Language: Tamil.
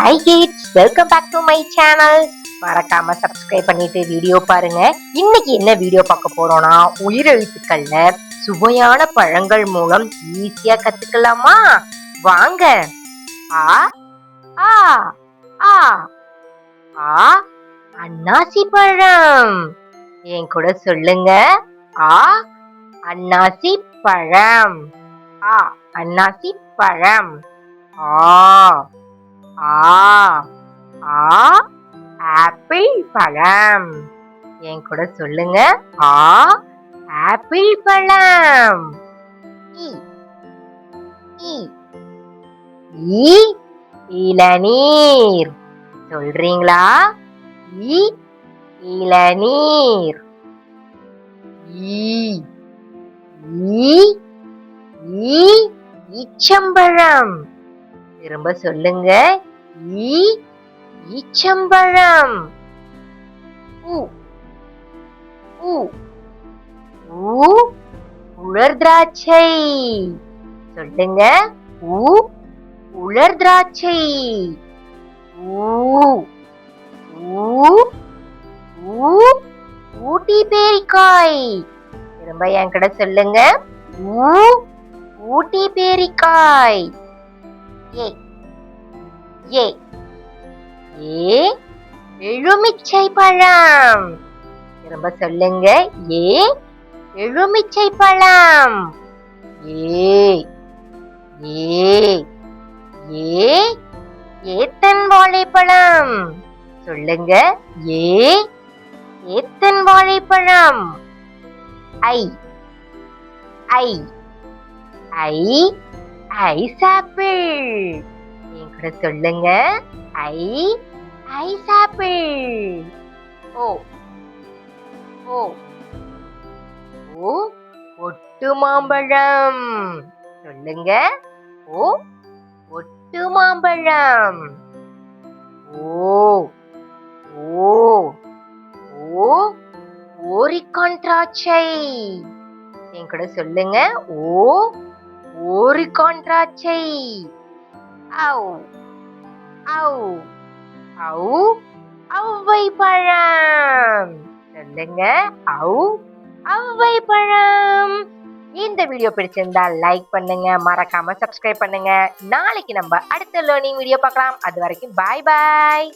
Hi kids, welcome back to my channel. மறக்காம சப்ஸ்கிரைப் பண்ணிட்டு வீடியோ பாருங்க. இன்னைக்கு என்ன வீடியோ பார்க்க போறோம்னா, உயிரெழுத்துக்கள்ல சுவையான பழங்கள் மூலம் ஈஸியா கத்துக்கலாமா? வாங்க. ஆ ஆ ஆ ஆ அன்னாசி பழம். என் கூட சொல்லுங்க. ஆ அன்னாசி பழம். ஆ அன்னாசி பழம். ஆ ஆ ஆ ஆப்பிள் பழம். என் கூட சொல்லுங்க. ஆ ஆப்பிள் பழம். இ இ ஈ இளநீர். சொல்றீங்களா? இ இளநீர். ஈ ஈ ஈ ஈச்சம்பழம். திரும்ப சொல்லுங்க. ஈ ஈச்சம்பழம். உ உ ஊ உலர் திராட்சை. சொல்லுங்க. ஊ உலர் திராட்சை. ஊ ஊ ஊ ஊட்டி பேரிக்காய். திரும்ப என் கூட சொல்லுங்க. ஊ ஊட்டி பேரிக்காய். ஏ ஏ ஏ எலுமிச்சை பழம். திரும்ப சொல்லுங்க. ஏ எலுமிச்சை பழம். ஏ ஏ ஏ ஏத்தன் வாழைப்பழம். சொல்லுங்க. ஏ ஏத்தன் வாழைப்பழம். ஐ ஐ ஐ ஐஸ் ஆப்பிள். என் கூட சொல்லுங்க. ஐ ஐஸ் ஆப்பிள். ஓ ஓ ஓ ஒட்டு மாம்பழம். சொல்லுங்க. ஓ ஒட்டு மாம்பழம். ஓ ஓ ஓ ஓரிக்கான் திராட்சை. என் கூட சொல்லுங்க. ஓ ஓரிக்கான் திராட்சை. ஔ ஔ ஔ ஔவை பழம். சொல்லுங்க. ஔ ஔவை பழம். இந்த வீடியோ பிடிச்சிருந்தா லைக் பண்ணுங்க, மறக்காம சப்ஸ்கிரைப் பண்ணுங்க. நாளைக்கு நம்ம அடுத்த லேர்னிங் வீடியோ பார்க்கலாம். அது வரைக்கும் பாய் பாய்.